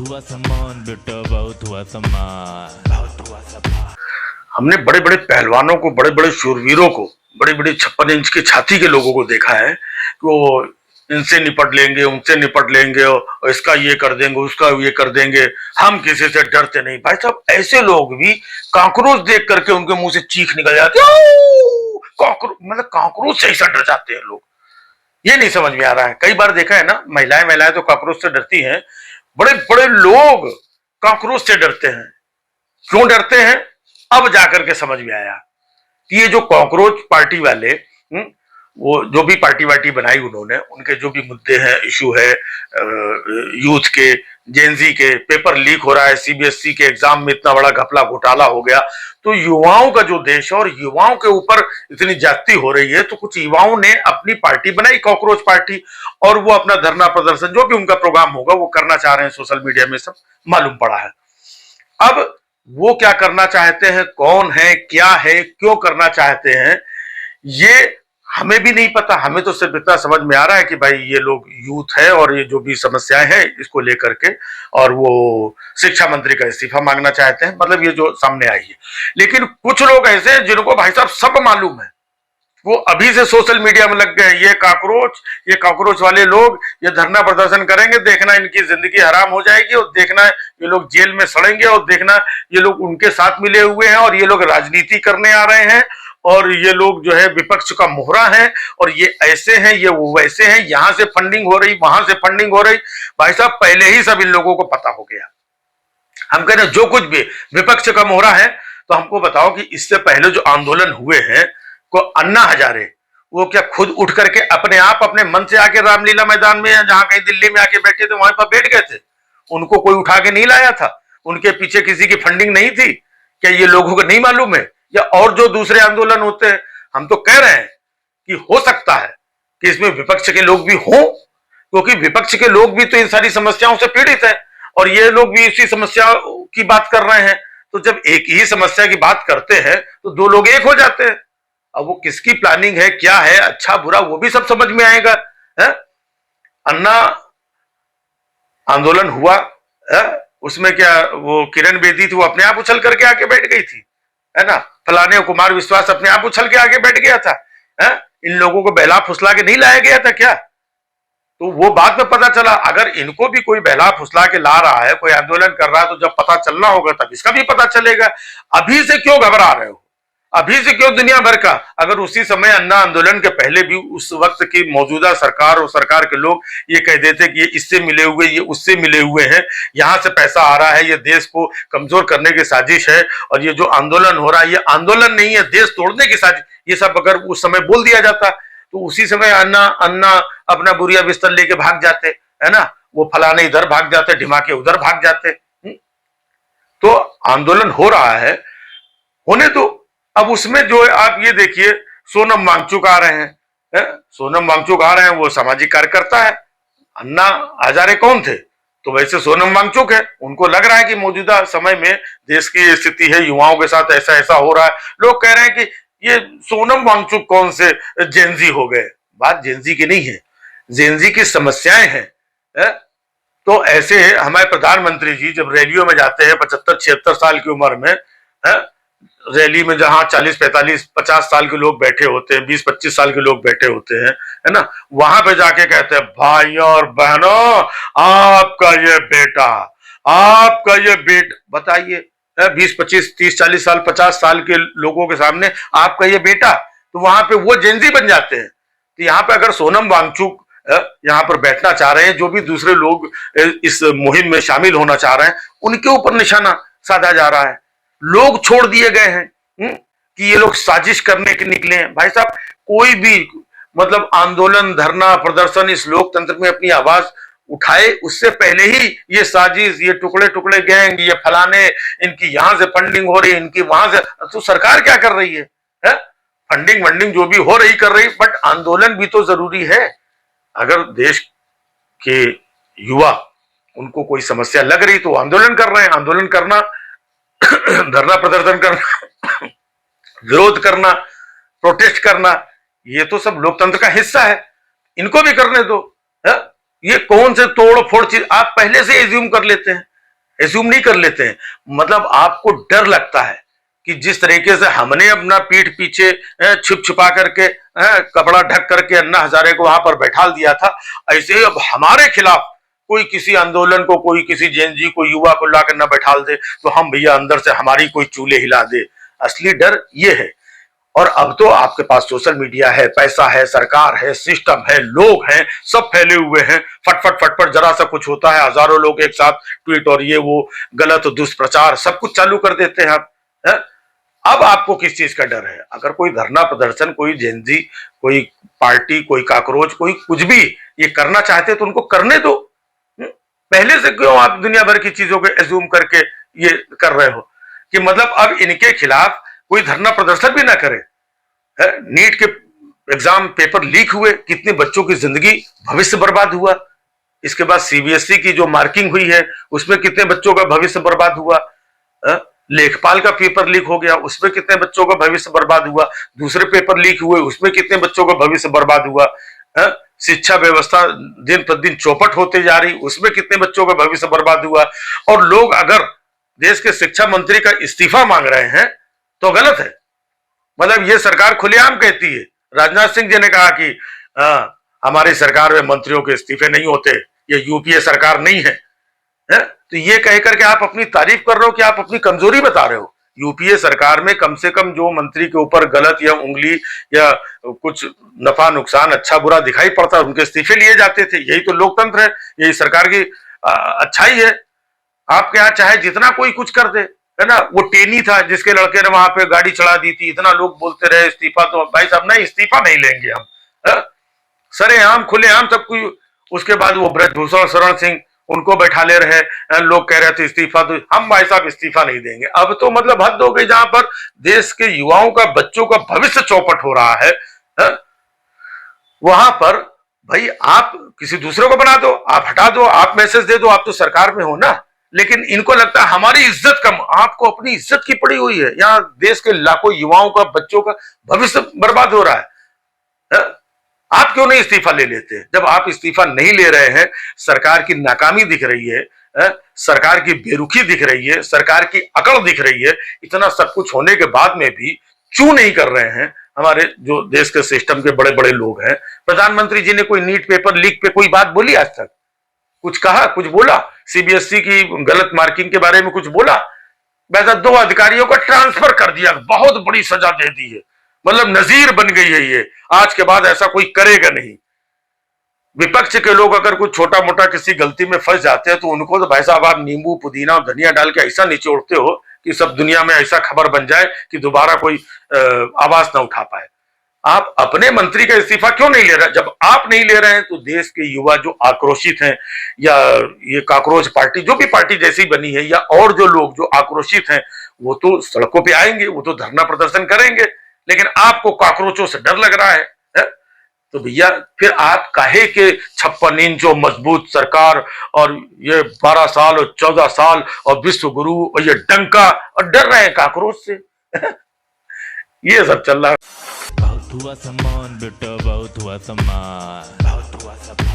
हुआ सामान बेटा, बहुत हुआ सामान, बहुत हुआ सामान। हमने बड़े बड़े पहलवानों को, बड़े बड़े शूरवीरों को, बड़ी बड़ी 56 इंच की छाती के लोगों को देखा है कि वो इनसे निपट लेंगे, उनसे निपट लेंगे, और इसका ये कर देंगे, उसका ये कर देंगे, हम किसी से डरते नहीं। भाई साहब, ऐसे लोग भी कॉकरोच देख करके उनके मुंह से चीख निकल जाती है। कॉकरोच, मतलब कॉकरोच से ऐसा डर जाते हैं लोग, ये नहीं समझ में आ रहा है। कई बार देखा है ना, महिलाएं महिलाएं तो कॉकरोच से डरती हैं, बड़े बड़े लोग कॉकरोच से डरते हैं। क्यों डरते हैं, अब जाकर के समझ में आया कि ये जो कॉकरोच पार्टी वाले, वो जो भी पार्टी वार्टी बनाई उन्होंने, उनके जो भी मुद्दे हैं, इशू है, यूथ के, जेनजी के, पेपर लीक हो रहा है, सीबीएसई के एग्जाम में इतना बड़ा घपला घोटाला हो गया, तो युवाओं का जो देश है और युवाओं के ऊपर इतनी ज्यादती हो रही है, तो कुछ युवाओं ने अपनी पार्टी बनाई, कॉकरोच पार्टी, और वो अपना धरना प्रदर्शन, जो भी उनका प्रोग्राम होगा वो करना चाह रहे हैं। सोशल मीडिया में सब मालूम पड़ा है। अब वो क्या करना चाहते हैं, कौन है, क्या है, क्यों करना चाहते हैं, ये हमें भी नहीं पता। हमें तो सिर्फ इतना समझ में आ रहा है कि भाई ये लोग यूथ है और ये जो भी समस्याएं हैं इसको लेकर के, और वो शिक्षा मंत्री का इस्तीफा मांगना चाहते हैं, मतलब ये जो सामने आई है। लेकिन कुछ लोग ऐसे हैं जिनको भाई साहब सब मालूम है, वो अभी से सोशल मीडिया में लग गए। ये कॉकरोच वाले लोग ये धरना प्रदर्शन करेंगे, देखना इनकी जिंदगी हराम हो जाएगी, और देखना ये लोग जेल में सड़ेंगे, और देखना ये लोग उनके साथ मिले हुए हैं, और ये लोग राजनीति करने आ रहे हैं, और ये लोग जो है विपक्ष का मोहरा है, और ये ऐसे हैं, ये वो वैसे हैं, यहां से फंडिंग हो रही, वहां से फंडिंग हो रही। भाई साहब, पहले ही सब इन लोगों को पता हो गया। हम कह रहे जो कुछ भी विपक्ष का मोहरा है, तो हमको बताओ कि इससे पहले जो आंदोलन हुए हैं, को अन्ना हजारे वो क्या खुद उठ करके अपने आप अपने मन से आके रामलीला मैदान में, या जहां कहीं दिल्ली में आके बैठे थे वहां पर बैठ गए थे? उनको कोई उठा के नहीं लाया था? उनके पीछे किसी की फंडिंग नहीं थी? क्या ये लोगों को नहीं मालूम है? या और जो दूसरे आंदोलन होते हैं, हम तो कह रहे हैं कि हो सकता है कि इसमें विपक्ष के लोग भी हों, क्योंकि विपक्ष के लोग भी तो इन सारी समस्याओं से पीड़ित है, और ये लोग भी इसी समस्या की बात कर रहे हैं। तो जब एक ही समस्या की बात करते हैं तो दो लोग एक हो जाते हैं। अब वो किसकी प्लानिंग है, क्या है, अच्छा बुरा, वो भी सब समझ में आएगा। है? अन्ना आंदोलन हुआ है? उसमें क्या वो किरण बेदी थी, वो अपने आप उछल करके आके बैठ गई थी, है ना? फलाने कुमार विश्वास अपने आप उछल के आगे बैठ गया था। है? इन लोगों को बहला फुसला के नहीं लाया गया था क्या? तो वो बाद में पता चला। अगर इनको भी कोई बहला फुसला के ला रहा है, कोई आंदोलन कर रहा है, तो जब पता चलना होगा तब इसका भी पता चलेगा। अभी से क्यों घबरा रहे हो? अभी से क्यों दुनिया भर का? अगर उसी समय अन्ना आंदोलन के पहले भी उस वक्त की मौजूदा सरकार और सरकार के लोग ये कह देते कि ये इससे मिले हुए, ये उससे मिले हुए हैं, यहां से पैसा आ रहा है, ये देश को कमजोर करने की साजिश है, और ये जो आंदोलन हो रहा है ये आंदोलन नहीं है, देश तोड़ने की साजिश, ये सब अगर उस समय बोल दिया जाता तो उसी समय अन्ना अपना बुरिया बिस्तर लेके भाग जाते, है ना? वो फलाने इधर भाग जाते, ढिमाके उधर भाग जाते। तो आंदोलन हो रहा है, होने दो। अब उसमें जो है, आप ये देखिए, सोनम वांगचुक आ रहे हैं, है? सोनम वांगचुक आ रहे हैं, वो सामाजिक कार्यकर्ता है। अन्ना हजारे कौन थे? तो वैसे सोनम वांगचुक है। उनको लग रहा है कि मौजूदा समय में देश की स्थिति है, युवाओं के साथ ऐसा ऐसा हो रहा है। लोग कह रहे हैं कि ये सोनम वांगचुक कौन से जेनजी हो गए? बात जेनजी की नहीं है, जेनजी की समस्याएं हैं। है? तो ऐसे हमारे प्रधानमंत्री जी जब रैलियों में जाते हैं 75-76 साल की उम्र में, है? रैली में जहां 40-45-50 साल के लोग बैठे होते हैं, 20-25 साल के लोग बैठे होते हैं, है ना? वहां पे जाके कहते हैं, भाइयों और बहनों, आपका ये बेटा, बताइए, 20-25-30-40 साल, 50 साल के लोगों के सामने आपका ये बेटा, तो वहां पे वो जेनजी बन जाते हैं। तो यहाँ पे अगर सोनम वांगचुक यहाँ पर बैठना चाह रहे हैं, जो भी दूसरे लोग इस मुहिम में शामिल होना चाह रहे हैं, उनके ऊपर निशाना साधा जा रहा है। लोग छोड़ दिए गए हैं कि ये लोग साजिश करने के निकले हैं। भाई साहब, कोई भी मतलब आंदोलन, धरना, प्रदर्शन इस लोकतंत्र में अपनी आवाज उठाए, उससे पहले ही ये साजिश, ये टुकड़े टुकड़े गैंग, ये फलाने, इनकी यहां से फंडिंग हो रही, इनकी वहां से, तो सरकार क्या कर रही है? फंडिंग वंडिंग जो भी हो रही कर रही, बट आंदोलन भी तो जरूरी है। अगर देश के युवा, उनको कोई समस्या लग रही तो आंदोलन कर रहे हैं। आंदोलन करना, धरना प्रदर्शन करना, विरोध करना, प्रोटेस्ट करना, ये तो सब लोकतंत्र का हिस्सा है, इनको भी करने दो। है? ये कौन से तोड़ फोड़ चीज आप पहले से एज्यूम कर लेते हैं एज्यूम नहीं कर लेते हैं। मतलब आपको डर लगता है कि जिस तरीके से हमने अपना पीठ पीछे छिप छिपा करके कपड़ा ढक करके अन्ना हजारे को वहां पर बैठा दिया था, ऐसे ही अब हमारे खिलाफ कोई किसी आंदोलन को, कोई किसी जेएनजी को, युवा को लाकर न बैठा दे तो हम भैया अंदर से हमारी कोई चूल्हे हिला दे। असली डर ये है। और अब तो आपके पास सोशल मीडिया है, पैसा है, सरकार है, सिस्टम है, लोग हैं, सब फैले हुए हैं। फटफट फटफट जरा सा कुछ होता है, हजारों लोग एक साथ ट्वीट और ये वो गलत दुष्प्रचार सब कुछ चालू कर देते हैं आप। है? अब आपको किस चीज का डर है? अगर कोई धरना प्रदर्शन, कोई जेएनजी, कोई पार्टी, कोई काकरोच, कोई कुछ भी ये करना चाहते तो उनको करने दो। पहले से क्यों आप दुनिया भर की चीजों को एज्यूम करके ये कर रहे हो कि मतलब अब इनके खिलाफ कोई धरना प्रदर्शन भी ना करे? नीट के एग्जाम पेपर लीक हुए, कितने बच्चों की जिंदगी, भविष्य बर्बाद हुआ। इसके बाद सीबीएसई की जो मार्किंग हुई है उसमें कितने बच्चों का भविष्य बर्बाद हुआ। लेखपाल का पेपर लीक हो गया, उसमें कितने बच्चों का भविष्य बर्बाद हुआ। दूसरे पेपर लीक हुए, उसमें कितने बच्चों का भविष्य बर्बाद हुआ। शिक्षा व्यवस्था दिन प्रतिदिन चौपट होते जा रही, उसमें कितने बच्चों का भविष्य बर्बाद हुआ। और लोग अगर देश के शिक्षा मंत्री का इस्तीफा मांग रहे हैं तो गलत है। मतलब ये सरकार खुलेआम कहती है। राजनाथ सिंह जी ने कहा कि हमारी सरकार में मंत्रियों के इस्तीफे नहीं होते, ये यूपीए सरकार नहीं है। तो ये कह करके आप अपनी तारीफ कर रहे हो कि आप अपनी कमजोरी बता रहे हो। यूपीए सरकार में कम से कम जो मंत्री के ऊपर गलत या उंगली या कुछ नफा नुकसान अच्छा बुरा दिखाई पड़ता है उनके इस्तीफे लिए जाते थे। यही तो लोकतंत्र है, यही सरकार की अच्छाई है। आपके यहाँ चाहे जितना कोई कुछ कर दे, है ना। वो टेनी था जिसके लड़के ने वहां पे गाड़ी चढ़ा दी थी, इतना लोग बोलते रहे इस्तीफा, तो भाई साहब नहीं, इस्तीफा नहीं लेंगे हम। सरेआम खुलेआम सब कुछ। उसके बाद वो ब्रजभूषण शरण सिंह, उनको बैठा ले रहे, लोग कह रहे थे इस्तीफा, तो हम भाई साहब इस्तीफा नहीं देंगे। अब तो मतलब हद हो गई, जहां पर देश के युवाओं का, बच्चों का भविष्य चौपट हो रहा है, वहां पर भाई आप किसी दूसरे को बना दो, आप हटा दो, आप मैसेज दे दो, आप तो सरकार में हो ना। लेकिन इनको लगता है हमारी इज्जत कम, आपको अपनी इज्जत की पड़ी हुई है। यहाँ देश के लाखों युवाओं का, बच्चों का भविष्य बर्बाद हो रहा है। आप क्यों नहीं इस्तीफा ले लेते? जब आप इस्तीफा नहीं ले रहे हैं, सरकार की नाकामी दिख रही है, सरकार की बेरुखी दिख रही है, सरकार की अकड़ दिख रही है, इतना सब कुछ होने के बाद में भी क्यों नहीं कर रहे हैं हमारे जो देश के सिस्टम के बड़े बड़े लोग हैं? प्रधानमंत्री जी ने कोई नीट पेपर लीक पे कोई बात बोली आज तक? कुछ कहा, कुछ बोला? सीबीएसई की गलत मार्किंग के बारे में कुछ बोला? वैसा 2 अधिकारियों को ट्रांसफर कर दिया, बहुत बड़ी सजा दे दी है। मतलब नजीर बन गई है ये, आज के बाद ऐसा कोई करेगा नहीं। विपक्ष के लोग अगर कुछ छोटा मोटा किसी गलती में फंस जाते हैं तो उनको तो भाई साहब आप नींबू पुदीना और धनिया डाल के ऐसा निचोड़ते हो कि सब दुनिया में ऐसा खबर बन जाए कि दोबारा कोई आवाज ना उठा पाए। आप अपने मंत्री का इस्तीफा क्यों नहीं ले रहे? जब आप नहीं ले रहे हैं तो देश के युवा जो आक्रोशित हैं, या ये काकरोच पार्टी, जो भी पार्टी जैसी बनी है, या और जो लोग जो आक्रोशित हैं, वो तो सड़कों पे आएंगे, वो तो धरना प्रदर्शन करेंगे। लेकिन आपको काकरोचों से डर लग रहा है? तो भैया फिर आप काहे के 56 इंच जो मजबूत सरकार और ये 12 साल और 14 साल और विश्व गुरु और ये डंका, और डर रहे हैं काकरोच से? ये सब चल रहा है। बहुत हुआ सम्मान बेटा, बहुत हुआ सम्मान, बहुत हुआ सम्मान।